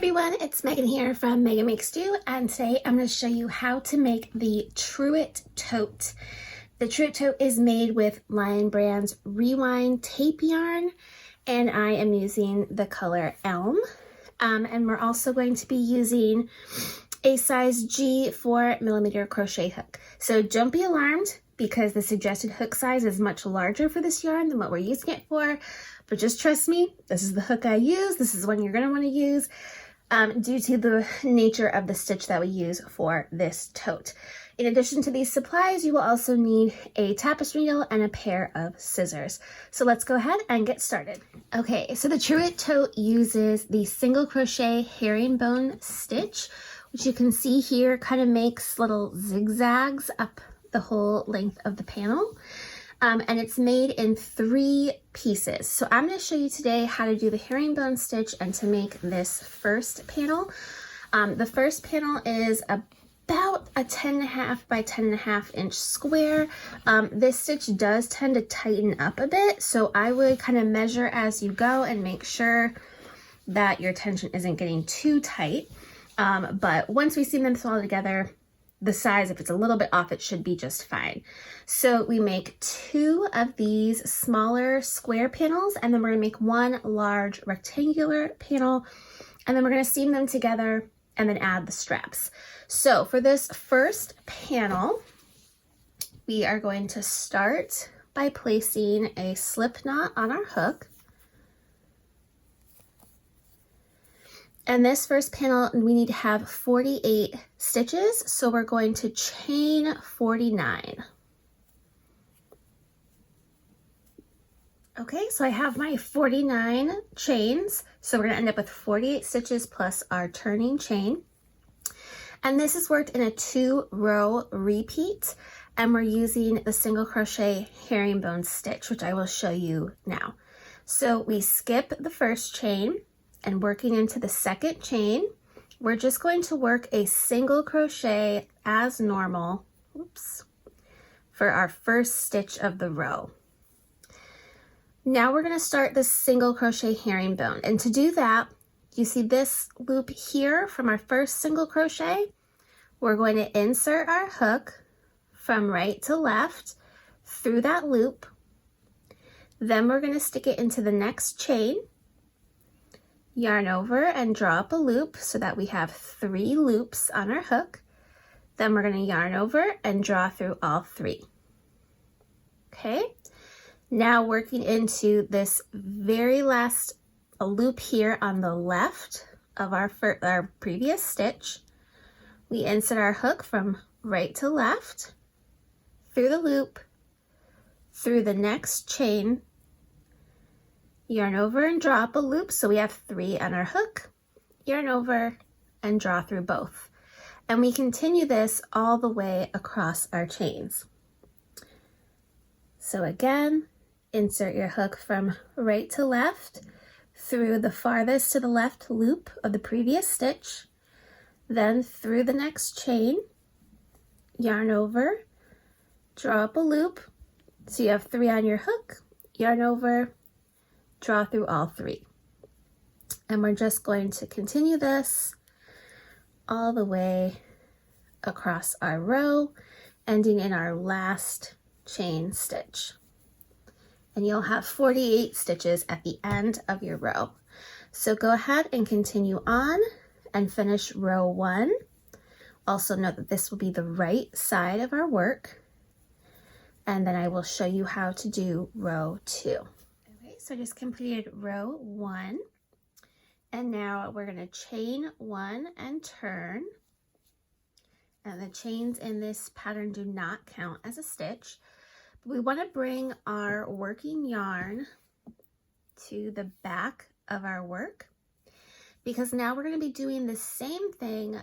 everyone, it's Megan here from Meghan Makes Do, and today I'm going to show you how to make the Truitt Tote. The Truitt Tote is made with Lion Brand's Rewind tape yarn, and I am using the color Elm. And we're also going to be using a size G 4mm crochet hook. So don't be alarmed because the suggested hook size is much larger for this yarn than what we're using it for. But just trust me, this is the hook I use. This is one you're going to want to use due to the nature of the stitch that we use for this tote. In addition to these supplies, you will also need a tapestry needle and a pair of scissors. So let's go ahead and get started. Okay, so the Truitt Tote uses the single crochet herringbone stitch, which you can see here kind of makes little zigzags up the whole length of the panel. And it's made in 3 pieces. So I'm going to show you today how to do the herringbone stitch and to make this first panel. The first panel is about a 10.5 by 10.5 inch square. This stitch does tend to tighten up a bit, so I would kind of measure as you go and make sure that your tension isn't getting too tight. But once we seam them all together, the size, if it's a little bit off, it should be just fine. So we make 2 of these smaller square panels, and then we're gonna make 1 large rectangular panel, and then we're gonna seam them together and then add the straps. So for this first panel, we are going to start by placing a slip knot on our hook. And this first panel, we need to have 48 stitches, so we're going to chain 49. Okay, so I have my 49 chains, so we're gonna end up with 48 stitches plus our turning chain. And this is worked in a 2-row repeat, and we're using the single crochet herringbone stitch, which I will show you now. So we skip the first chain, and working into the second chain, we're just going to work a single crochet as normal, for our first stitch of the row. Now we're going to start the single crochet herringbone, and to do that, you see this loop here from our first single crochet? We're going to insert our hook from right to left through that loop. Then we're going to stick it into the next chain, yarn over and draw up a loop so that we have 3 loops on our hook. Then we're going to yarn over and draw through all 3. Okay, now working into this very last loop here on the left of our previous stitch, we insert our hook from right to left through the loop, through the next chain, yarn over and draw up a loop, so we have 3 on our hook, yarn over and draw through both. And we continue this all the way across our chains. So again, insert your hook from right to left through the farthest to the left loop of the previous stitch, then through the next chain, yarn over, draw up a loop, so you have 3 on your hook, yarn over, draw through all 3. And we're just going to continue this all the way across our row, ending in our last chain stitch. And you'll have 48 stitches at the end of your row. So go ahead and continue on and finish row 1. Also note that this will be the right side of our work. And then I will show you how to do row 2. So I just completed row 1, and now we're going to chain 1 and turn, and the chains in this pattern do not count as a stitch. We want to bring our working yarn to the back of our work, because now we're going to be doing the same thing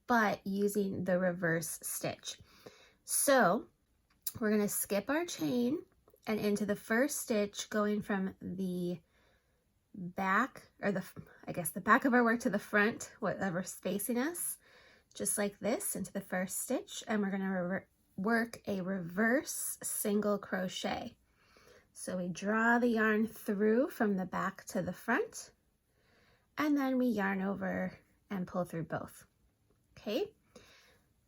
but using the reverse stitch. So we're going to skip our chain and into the first stitch, going from the back, or the back of our work to the front, whatever's facing us, just like this, into the first stitch, and we're going to work a reverse single crochet. So we draw the yarn through from the back to the front, and then we yarn over and pull through both. Okay,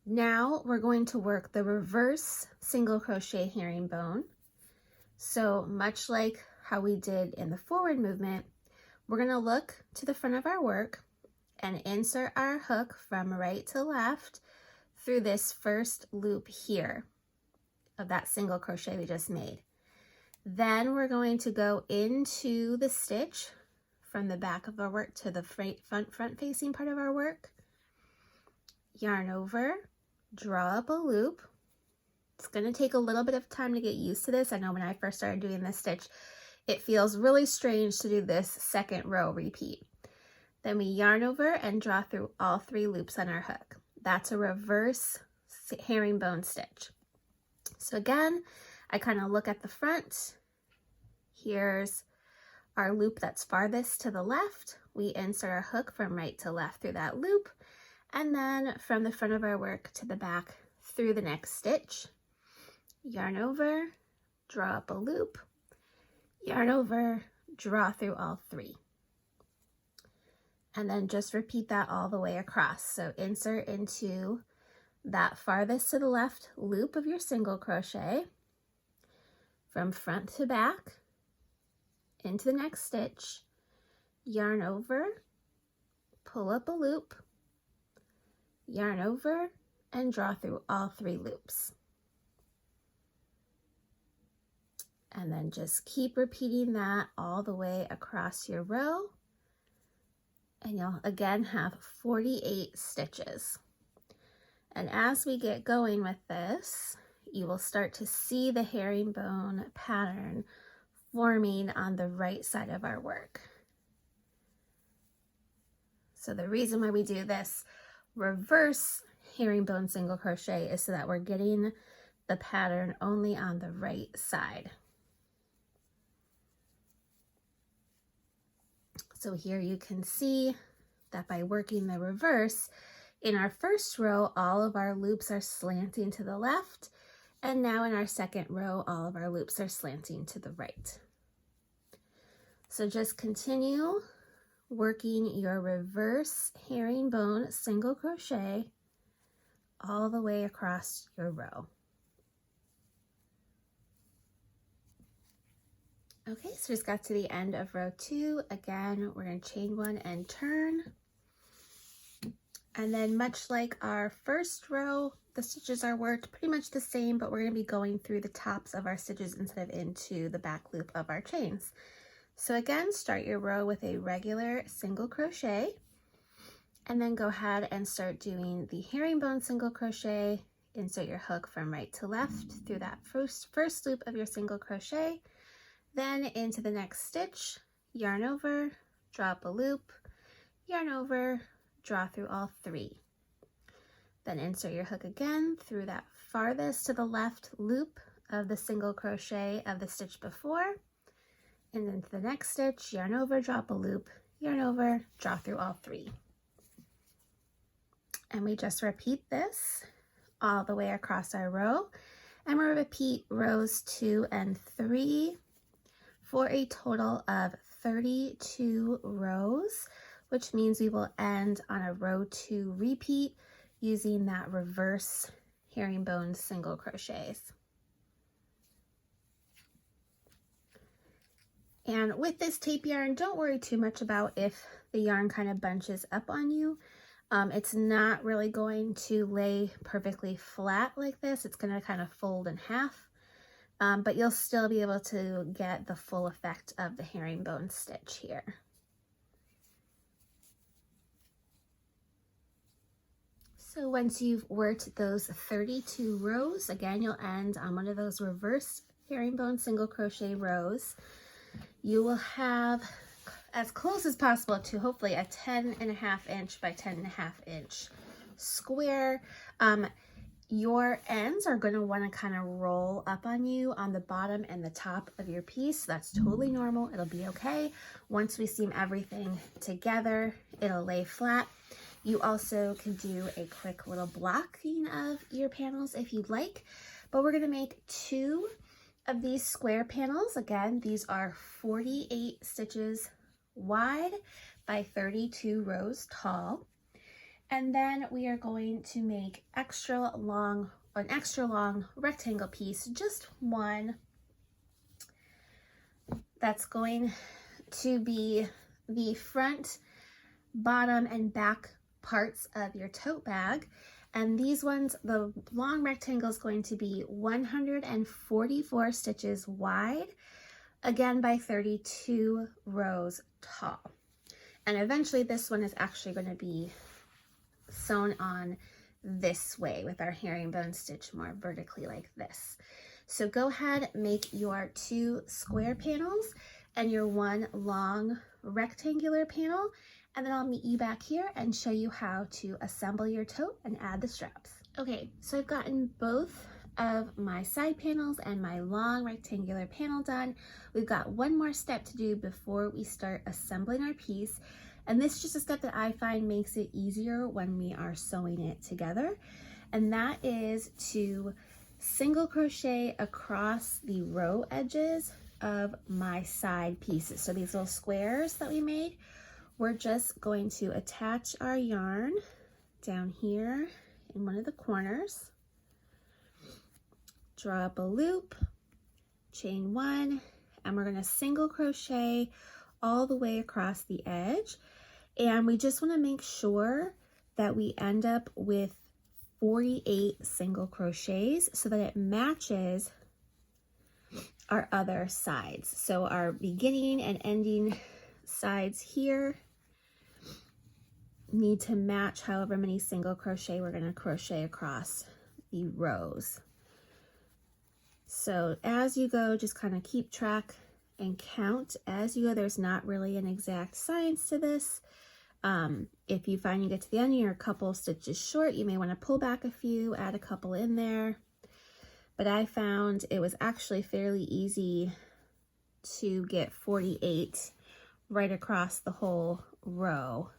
now we're going to work the reverse single crochet herringbone. So much like how we did in the forward movement, we're going to look to the front of our work and insert our hook from right to left through this first loop here of that single crochet we just made. Then we're going to go into the stitch from the back of our work to the front facing part of our work, yarn over, draw up a loop. It's going to take a little bit of time to get used to this. I know when I first started doing this stitch, it feels really strange to do this second row repeat. Then we yarn over and draw through all 3 loops on our hook. That's a reverse herringbone stitch. So again, I kind of look at the front. Here's our loop that's farthest to the left. We insert our hook from right to left through that loop, and then from the front of our work to the back through the next stitch. Yarn over, draw up a loop, yarn over, draw through all 3. And then just repeat that all the way across. So insert into that farthest to the left loop of your single crochet from front to back into the next stitch, yarn over, pull up a loop, yarn over, and draw through all 3 loops. And then just keep repeating that all the way across your row. And you'll again have 48 stitches. And as we get going with this, you will start to see the herringbone pattern forming on the right side of our work. So the reason why we do this reverse herringbone single crochet is so that we're getting the pattern only on the right side. So here you can see that by working the reverse, in our first row, all of our loops are slanting to the left, and now in our second row, all of our loops are slanting to the right. So just continue working your reverse herringbone single crochet all the way across your row. Okay, so we just got to the end of row 2. Again, we're going to chain 1 and turn. And then much like our first row, the stitches are worked pretty much the same, but we're going to be going through the tops of our stitches instead of into the back loop of our chains. So again, start your row with a regular single crochet, and then go ahead and start doing the herringbone single crochet. Insert your hook from right to left through that first loop of your single crochet. Then into the next stitch, yarn over, draw up a loop, yarn over, draw through all 3. Then insert your hook again through that farthest to the left loop of the single crochet of the stitch before, and then to the next stitch, yarn over, drop a loop, yarn over, draw through all 3. And we just repeat this all the way across our row, and we'll repeat rows 2 and 3 for a total of 32 rows, which means we will end on a row 2 repeat using that reverse herringbone single crochets. And with this tape yarn, don't worry too much about if the yarn kind of bunches up on you. It's not really going to lay perfectly flat like this. It's going to kind of fold in half. But you'll still be able to get the full effect of the herringbone stitch here. So once you've worked those 32 rows, again, you'll end on one of those reverse herringbone single crochet rows. You will have as close as possible to hopefully a 10.5 inch by 10.5 inch square. Your ends are going to want to kind of roll up on you on the bottom and the top of your piece. That's totally normal. It'll be okay. Once we seam everything together, it'll lay flat. You also can do a quick little blocking of your panels if you'd like, but we're going to make 2 of these square panels. Again, these are 48 stitches wide by 32 rows tall. And then we are going to make an extra long rectangle piece, just one, that's going to be the front, bottom, and back parts of your tote bag. And these ones, the long rectangle is going to be 144 stitches wide, again by 32 rows tall. And eventually this one is actually going to be sewn on this way with our herringbone stitch more vertically like this. So go ahead, make your 2 square panels and your 1 long rectangular panel, and then I'll meet you back here and show you how to assemble your tote and add the straps. Okay, so I've gotten both of my side panels and my long rectangular panel done. We've got one more step to do before we start assembling our piece. And this is just a step that I find makes it easier when we are sewing it together. And that is to single crochet across the row edges of my side pieces. So these little squares that we made, we're just going to attach our yarn down here in one of the corners, draw up a loop, chain 1, and we're going to single crochet all the way across the edge. And we just want to make sure that we end up with 48 single crochets so that it matches our other sides. So our beginning and ending sides here need to match however many single crochet we're going to crochet across the rows. So as you go, just kind of keep track and count as you go. There's not really an exact science to this. If you find you get to the end and you're a couple stitches short, you may want to pull back a few, add a couple in there. But I found it was actually fairly easy to get 48 right across the whole row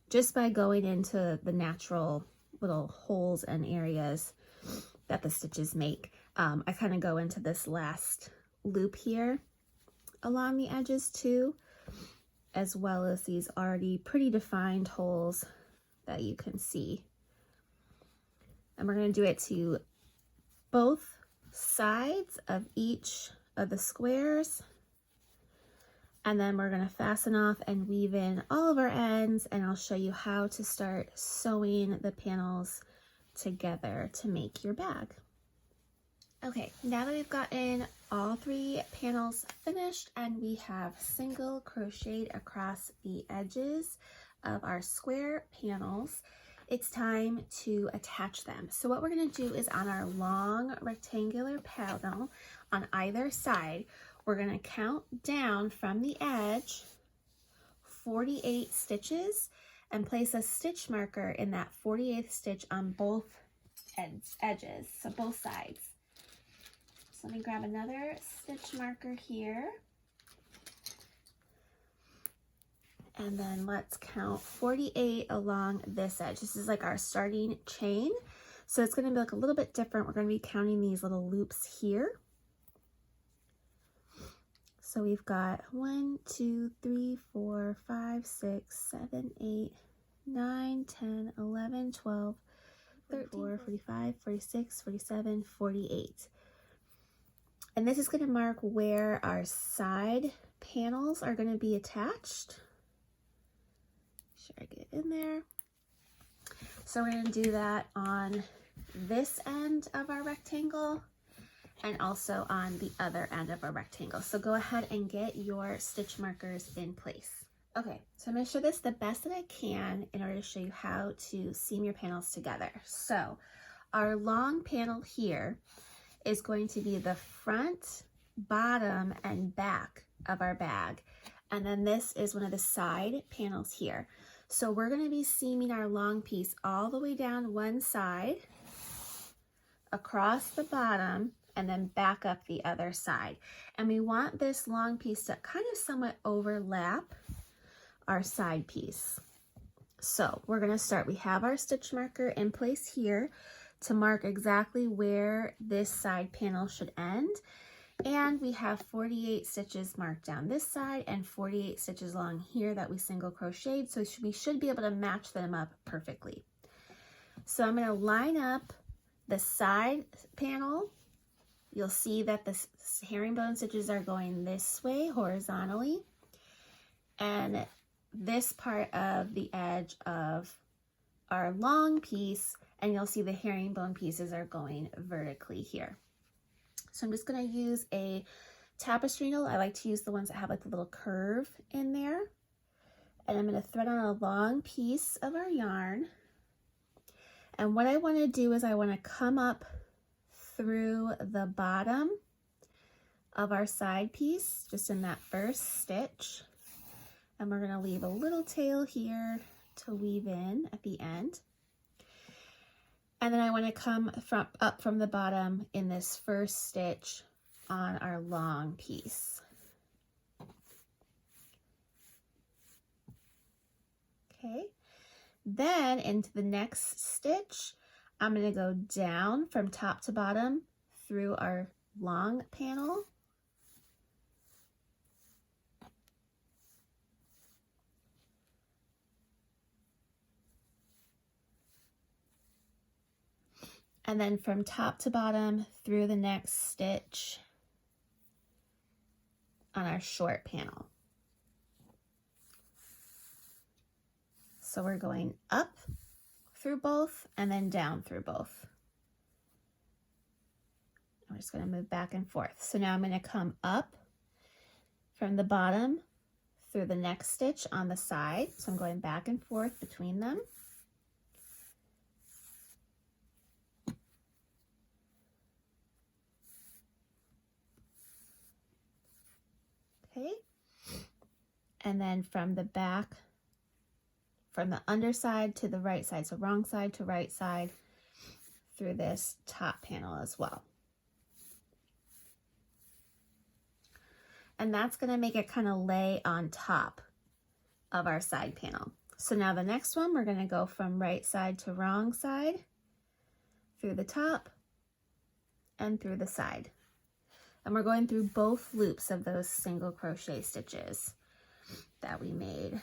just by going into the natural little holes and areas that the stitches make. I kind of go into this last loop here along the edges too, as well as these already pretty defined holes that you can see. And we're going to do it to both sides of each of the squares. And then we're going to fasten off and weave in all of our ends, and I'll show you how to start sewing the panels together to make your bag. Okay, now that we've gotten all 3 panels finished and we have single crocheted across the edges of our square panels, it's time to attach them. So what we're going to do is on our long rectangular panel on either side, we're going to count down from the edge 48 stitches and place a stitch marker in that 48th stitch on both edges, so both sides. So let me grab another stitch marker here. And then let's count 48 along this edge. This is like our starting chain. So it's going to be like a little bit different. We're going to be counting these little loops here. So we've got 1, 2, 3, 4, 5, 6, 7, 8, 9, 10, 11, 12, 13, 44, 45, 46, 47, 48. And this is going to mark where our side panels are going to be attached. Make sure I get in there. So we're going to do that on this end of our rectangle and also on the other end of our rectangle. So go ahead and get your stitch markers in place. Okay, so I'm going to show this the best that I can in order to show you how to seam your panels together. So our long panel here is going to be the front, bottom, and back of our bag. And then this is one of the side panels here. So we're going to be seaming our long piece all the way down one side, across the bottom, and then back up the other side. And we want this long piece to kind of somewhat overlap our side piece. So we're going to start, we have our stitch marker in place here to mark exactly where this side panel should end. And we have 48 stitches marked down this side and 48 stitches along here that we single crocheted, so we should be able to match them up perfectly. So I'm going to line up the side panel. You'll see that the herringbone stitches are going this way horizontally, and this part of the edge of our long piece, and you'll see the herringbone pieces are going vertically here. So I'm just going to use a tapestry needle. I like to use the ones that have like a little curve in there. And I'm going to thread on a long piece of our yarn. And what I want to do is I want to come up through the bottom of our side piece, just in that first stitch. And we're going to leave a little tail here to weave in at the end. And then I want to come up from the bottom in this first stitch on our long piece. Okay, then into the next stitch, I'm going to go down from top to bottom through our long panel. And then from top to bottom through the next stitch on our short panel. So we're going up through both and then down through both. I'm just going to move back and forth. So now I'm going to come up from the bottom through the next stitch on the side. So I'm going back and forth between them. Okay, and then from the back, from the underside to the right side, so wrong side to right side through this top panel as well. And that's going to make it kind of lay on top of our side panel. So now the next one, we're going to go from right side to wrong side through the top and through the side. And we're going through both loops of those single crochet stitches that we made.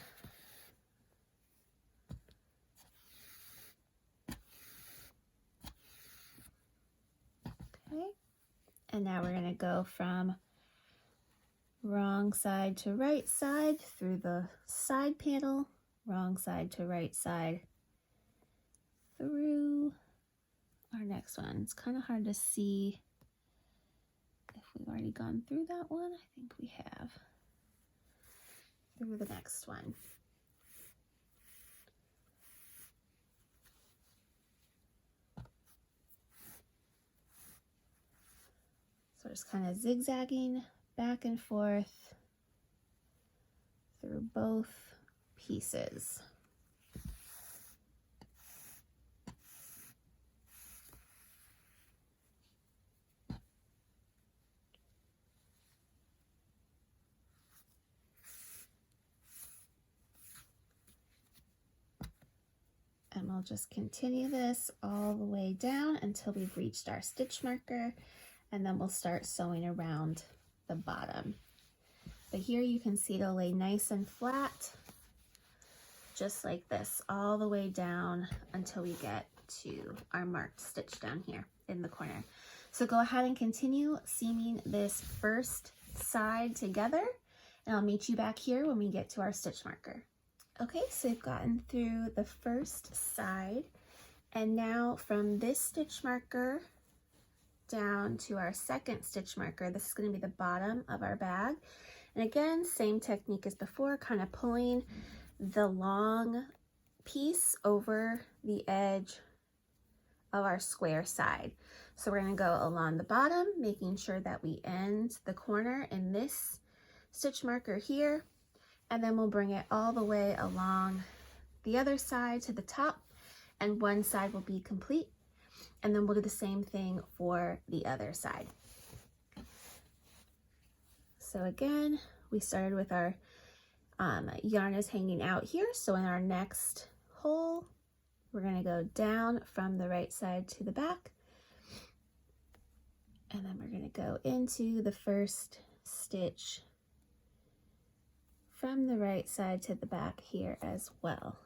Okay, and now we're going to go from wrong side to right side through the side panel, wrong side to right side through our next one. It's kind of hard to see if we've already gone through that one. I think we have. Through the next one. So just kind of zigzagging back and forth through both pieces. And we'll just continue this all the way down until we've reached our stitch marker, and then we'll start sewing around the bottom. But here you can see it'll lay nice and flat, just like this, all the way down until we get to our marked stitch down here in the corner. So go ahead and continue seaming this first side together, and I'll meet you back here when we get to our stitch marker. Okay, so we've gotten through the first side, and now from this stitch marker down to our second stitch marker, this is going to be the bottom of our bag. And again, same technique as before, kind of pulling the long piece over the edge of our square side. So we're going to go along the bottom, making sure that we end the corner in this stitch marker here. And then we'll bring it all the way along the other side to the top, and one side will be complete. And then we'll do the same thing for the other side. So again, we started with our yarn is hanging out here. So in our next hole, we're going to go down from the right side to the back. And then we're going to go into the first stitch from the right side to the back here as well.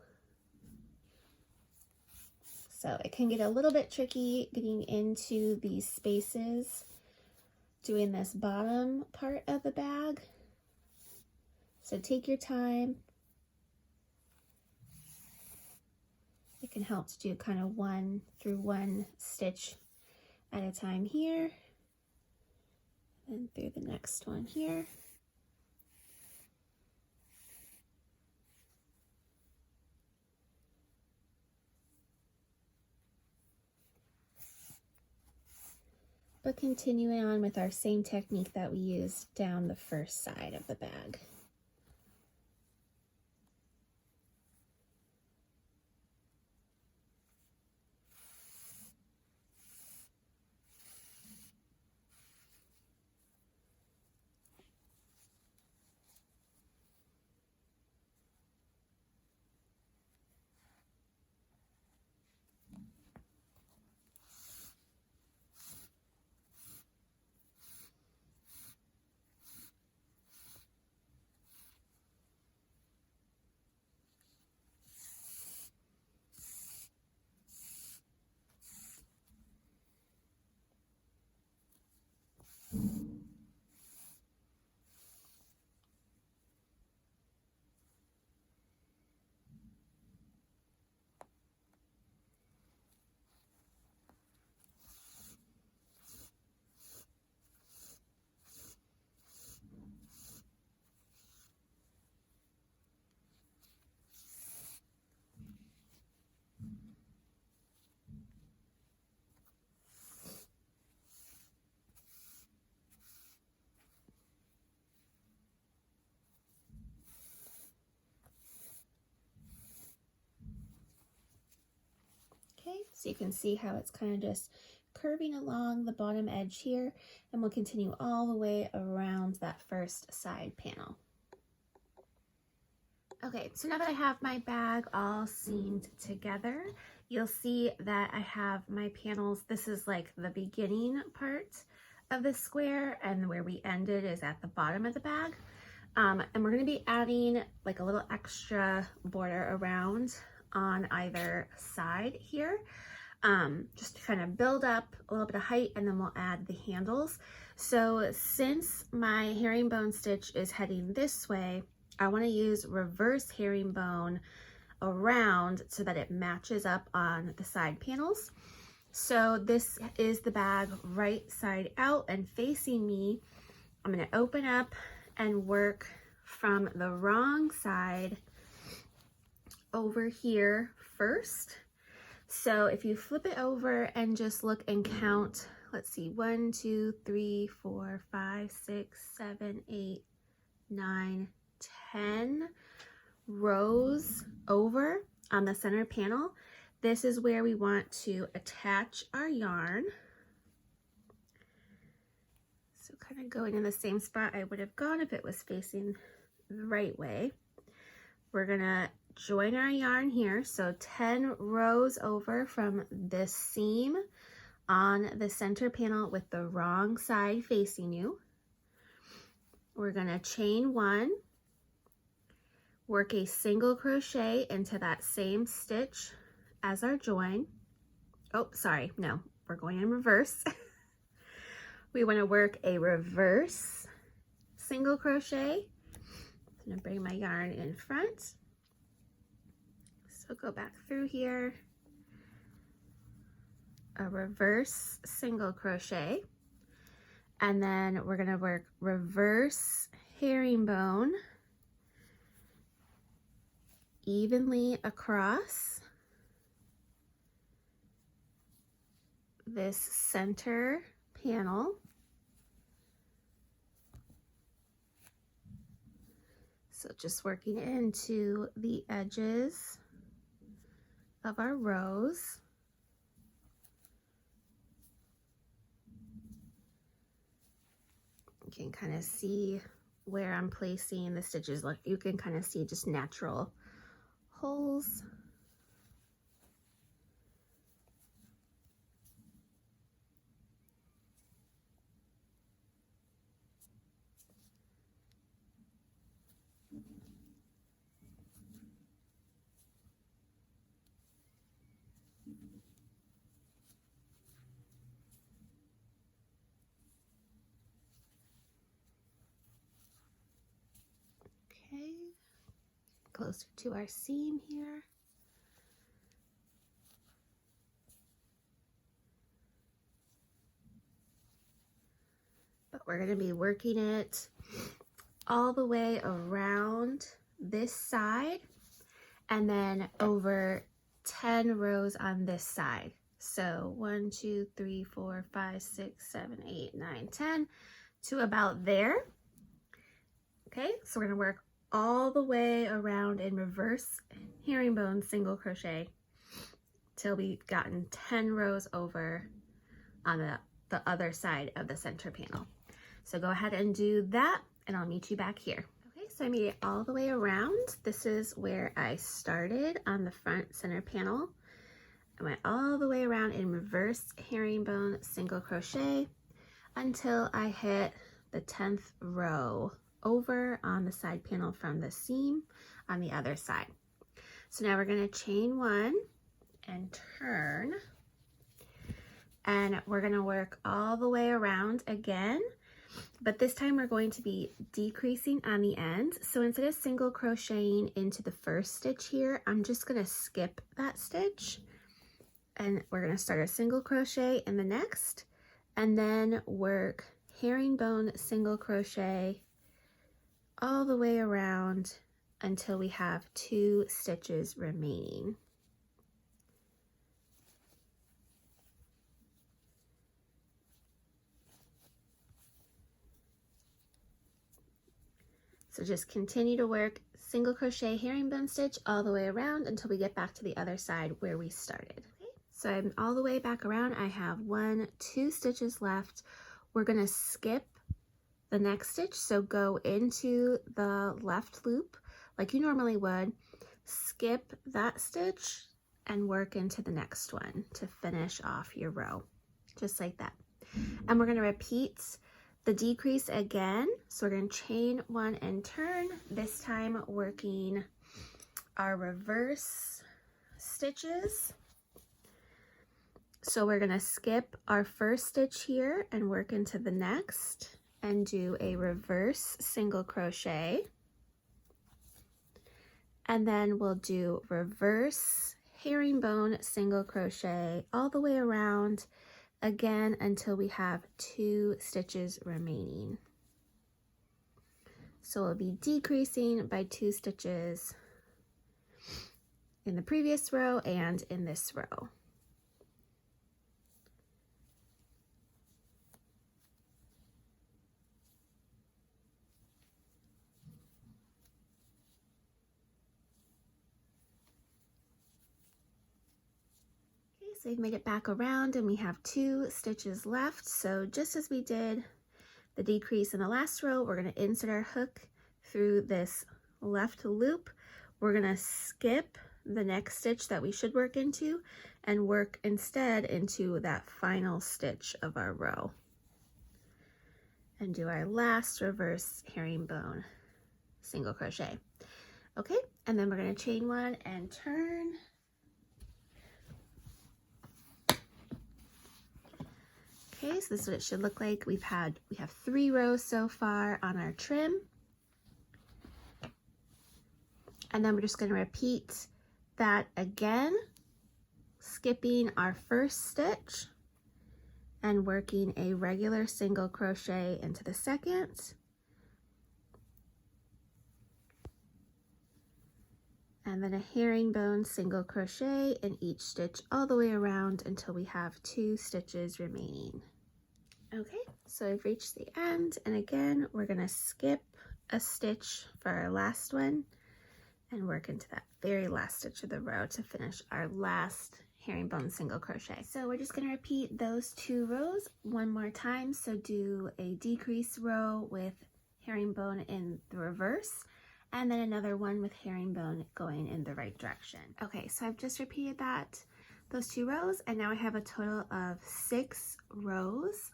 So it can get a little bit tricky getting into these spaces doing this bottom part of the bag. So take your time. It can help to do kind of one through one stitch at a time here, and through the next one here. But continuing on with our same technique that we used down the first side of the bag. Okay, so you can see how it's kind of just curving along the bottom edge here, and we'll continue all the way around that first side panel. Okay, so now that I have my bag all seamed together, you'll see that I have my panels. This is like the beginning part of the square, and where we ended is at the bottom of the bag. And we're going to be adding like a little extra border around on either side here, just to kind of build up a little bit of height, and then we'll add the handles. So since my herringbone stitch is heading this way, I want to use reverse herringbone around so that it matches up on the side panels. So this is the bag right side out and facing me. I'm going to open up and work from the wrong side over here first. So if you flip it over and just look and count, let's see, 1, 2, 3, 4, 5, 6, 7, 8, 9, 10 rows over on the center panel. This is where we want to attach our yarn. So kind of going in the same spot I would have gone if it was facing the right way. We're gonna join our yarn here, so 10 rows over from this seam on the center panel with the wrong side facing you. We're gonna chain 1, work a single crochet into that same stitch as our join. Oh, sorry, no, we're going in reverse. We want to work a reverse single crochet. I'm going to bring my yarn in front. So go back through here, a reverse single crochet, and then we're going to work reverse herringbone evenly across this center panel. So just working into the edges of our rows. You can kind of see where I'm placing the stitches. Look, you can kind of see just natural holes. closer to our seam here. But we're going to be working it all the way around this side and then over 10 rows on this side. So 1, 2, 3, 4, 5, 6, 7, 8, 9, 10 to about there. Okay, so we're going to work all the way around in reverse herringbone single crochet till we've gotten 10 rows over on the other side of the center panel. So go ahead and do that and I'll meet you back here. Okay, so I made it all the way around. This is where I started on the front center panel. I went all the way around in reverse herringbone single crochet until I hit the 10th row over on the side panel from the seam on the other side. So now we're going to chain 1 and turn, and we're going to work all the way around again, but this time we're going to be decreasing on the end. So instead of single crocheting into the first stitch here, I'm just going to skip that stitch, and we're going to start a single crochet in the next and then work herringbone single crochet all the way around until we have 2 stitches remaining. So just continue to work single crochet herringbone stitch all the way around until we get back to the other side where we started. Okay? So I'm all the way back around. I have 1, 2 stitches left. We're going to skip the next stitch, so go into the left loop like you normally would, skip that stitch and work into the next one to finish off your row, just like that. And we're going to repeat the decrease again. So we're going to chain 1 and turn, this time working our reverse stitches. So we're going to skip our first stitch here and work into the next and do a reverse single crochet, and then we'll do reverse herringbone single crochet all the way around again until we have 2 stitches remaining. So we'll be decreasing by 2 stitches in the previous row and in this row. So we've made it back around and we have 2 stitches left. So just as we did the decrease in the last row, we're going to insert our hook through this left loop. We're going to skip the next stitch that we should work into and work instead into that final stitch of our row and do our last reverse herringbone single crochet. Okay, and then we're going to chain 1 and turn. Okay, so this is what it should look like. We have 3 rows so far on our trim. And then we're just going to repeat that again, skipping our first stitch and working a regular single crochet into the second. And then a herringbone single crochet in each stitch all the way around until we have 2 stitches remaining. Okay, so I've reached the end, and again we're going to skip a stitch for our last one and work into that very last stitch of the row to finish our last herringbone single crochet. So we're just going to repeat those 2 rows one more time. So do a decrease row with herringbone in the reverse, and then another one with herringbone going in the right direction. Okay, so I've just repeated those 2 rows, and now I have a total of 6 rows.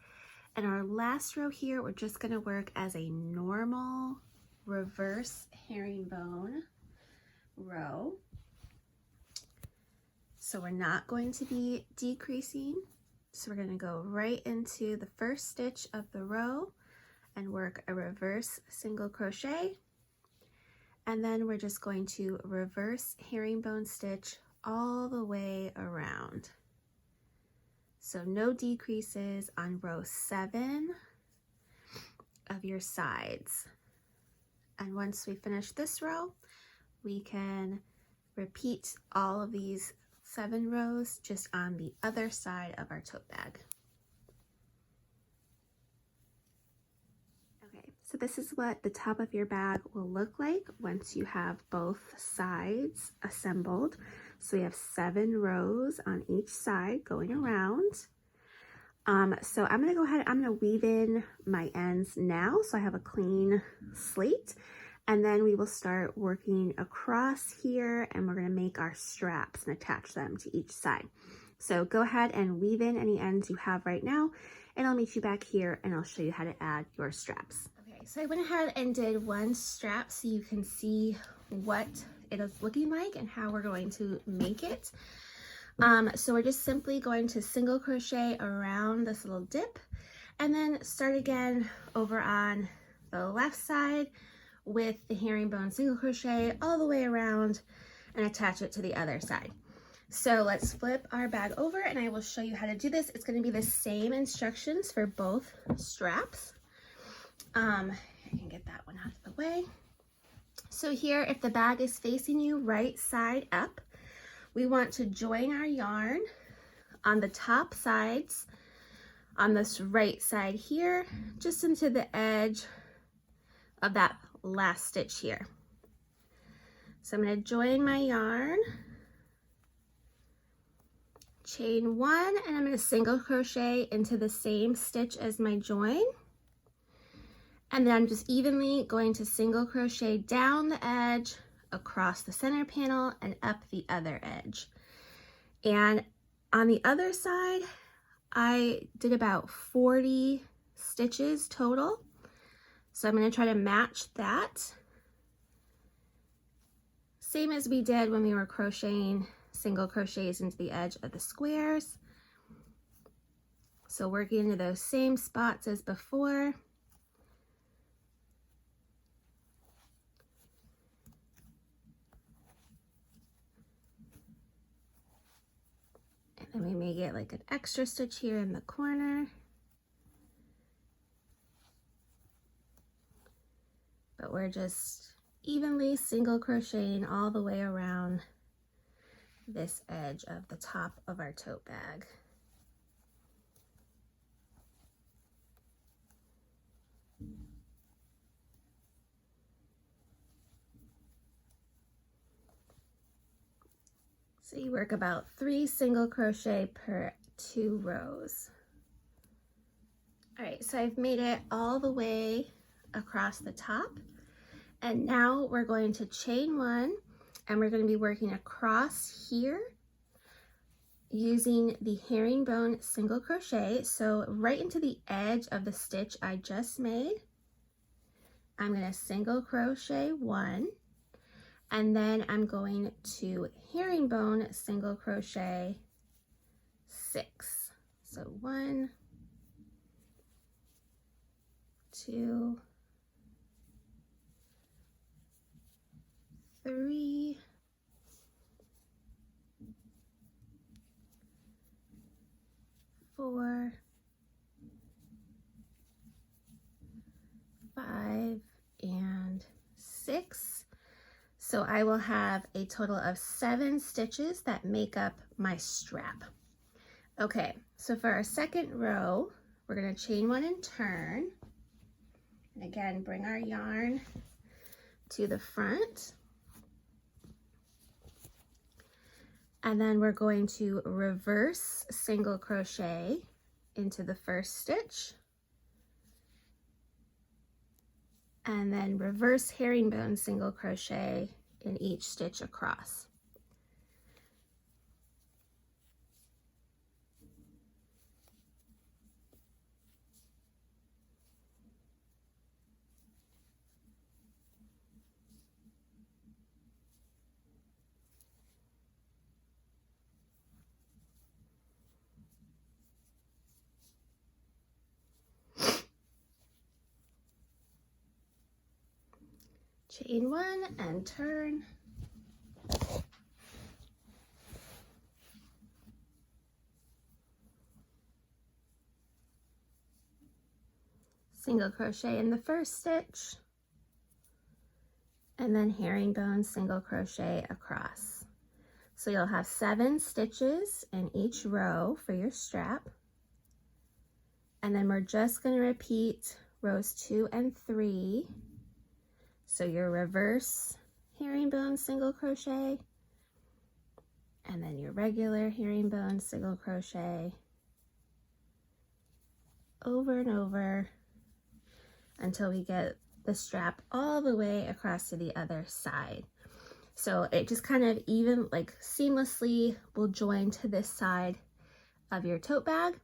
And our last row here, we're just going to work as a normal reverse herringbone row. So we're not going to be decreasing. So we're going to go right into the first stitch of the row and work a reverse single crochet. And then we're just going to reverse herringbone stitch all the way around. So no decreases on row 7 of your sides. And once we finish this row, we can repeat all of these 7 rows just on the other side of our tote bag. Okay, so this is what the top of your bag will look like once you have both sides assembled. So we have 7 rows on each side going around. So I'm gonna go ahead, I'm gonna weave in my ends now so I have a clean slate, and then we will start working across here and we're gonna make our straps and attach them to each side. So go ahead and weave in any ends you have right now, and I'll meet you back here and I'll show you how to add your straps. Okay, so I went ahead and did one strap so you can see what it is looking like and how we're going to make it. So we're just simply going to single crochet around this little dip and then start again over on the left side with the herringbone single crochet all the way around and attach it to the other side. So let's flip our bag over and I will show you how to do this. It's going to be the same instructions for both straps. I can get that one out of the way. So here, if the bag is facing you right side up, we want to join our yarn on the top sides on this right side here, just into the edge of that last stitch here. So I'm going to join my yarn, chain 1, and I'm going to single crochet into the same stitch as my join. And then I'm just evenly going to single crochet down the edge, across the center panel, and up the other edge. And on the other side, I did about 40 stitches total. So I'm going to try to match that. Same as we did when we were crocheting single crochets into the edge of the squares. So working into those same spots as before. And we may get like an extra stitch here in the corner. But we're just evenly single crocheting all the way around this edge of the top of our tote bag. So you work about 3 single crochet per 2 rows. All right, so I've made it all the way across the top. And now we're going to chain 1 and we're going to be working across here using the herringbone single crochet. So right into the edge of the stitch I just made, I'm going to single crochet 1. And then I'm going to herringbone single crochet 6. So 1, 2, 3, 4, 5, and 6. So I will have a total of 7 stitches that make up my strap. Okay, so for our second row, we're going to chain 1 and turn. And again, bring our yarn to the front. And then we're going to reverse single crochet into the first stitch. And then reverse herringbone single crochet in each stitch across. Chain one and turn. Single crochet in the first stitch, and then herringbone single crochet across. So you'll have 7 stitches in each row for your strap. And then we're just going to repeat rows 2 and 3. So your reverse herringbone single crochet, and then your regular herringbone single crochet over and over until we get the strap all the way across to the other side. So it just kind of even like seamlessly will join to this side of your tote bag.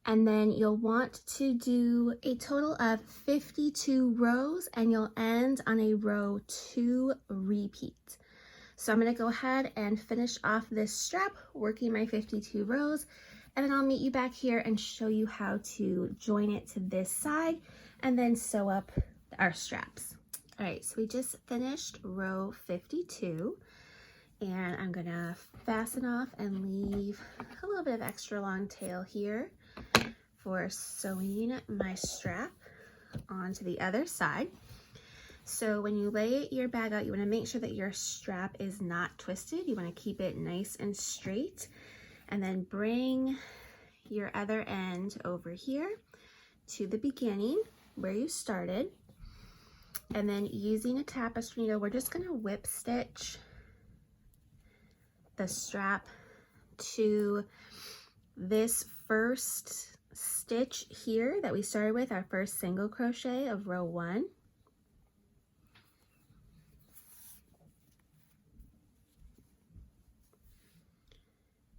And then you'll want to do a total of 52 rows, and you'll end on a row 2 repeat. So I'm going to go ahead and finish off this strap working my 52 rows, and then I'll meet you back here and show you how to join it to this side and then sew up our straps. All right, so we just finished row 52, and I'm going to fasten off and leave a little bit of extra long tail here for sewing my strap onto the other side. So when you lay your bag out, you want to make sure that your strap is not twisted. You want to keep it nice and straight, and then bring your other end over here to the beginning where you started. And then using a tapestry needle, we're just going to whip stitch the strap to this first stitch here that we started with, our first single crochet of row 1.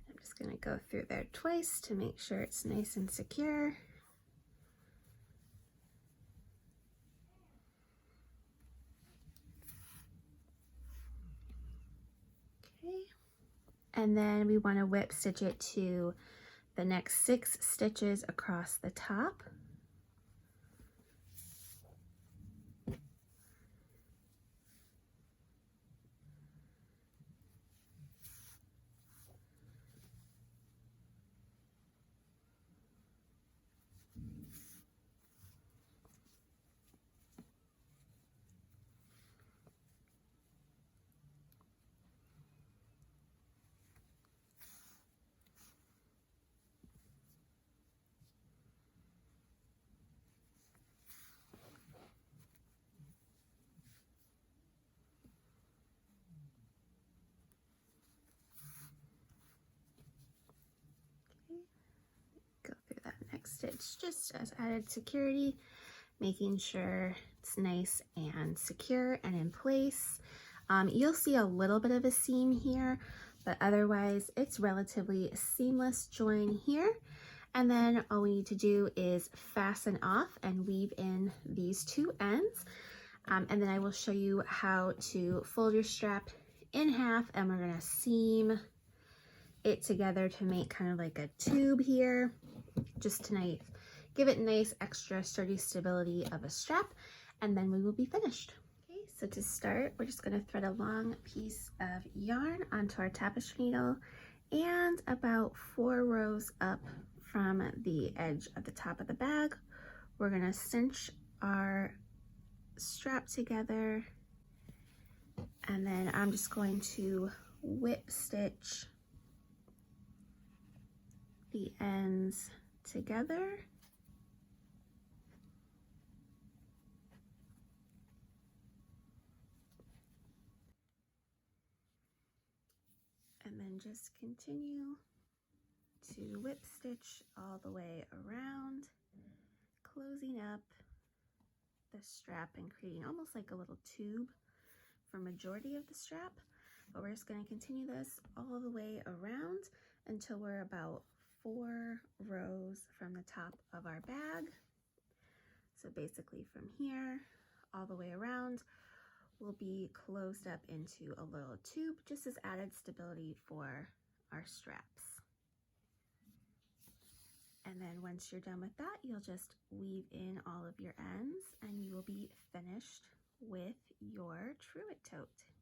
I'm just going to go through there twice to make sure it's nice and secure. Okay, and then we want to whip stitch it to the next 6 stitches across the top. Go through that next stitch just as added security, making sure it's nice and secure and in place. You'll see a little bit of a seam here, but otherwise it's relatively seamless join here. And then all we need to do is fasten off and weave in these 2 ends. And then I will show you how to fold your strap in half, and we're gonna seam it together to make kind of like a tube here, just to give it nice extra sturdy stability of a strap, and then we will be finished. Okay, so to start, we're just going to thread a long piece of yarn onto our tapestry needle, and about 4 rows up from the edge of the top of the bag, we're going to cinch our strap together, and then I'm just going to whip stitch the ends together. And then just continue to whip stitch all the way around, closing up the strap and creating almost like a little tube for majority of the strap. But we're just going to continue this all the way around until we're about 4 rows from the top of our bag. So basically from here all the way around will be closed up into a little tube, just as added stability for our straps. And then once you're done with that, you'll just weave in all of your ends and you will be finished with your Truitt Tote.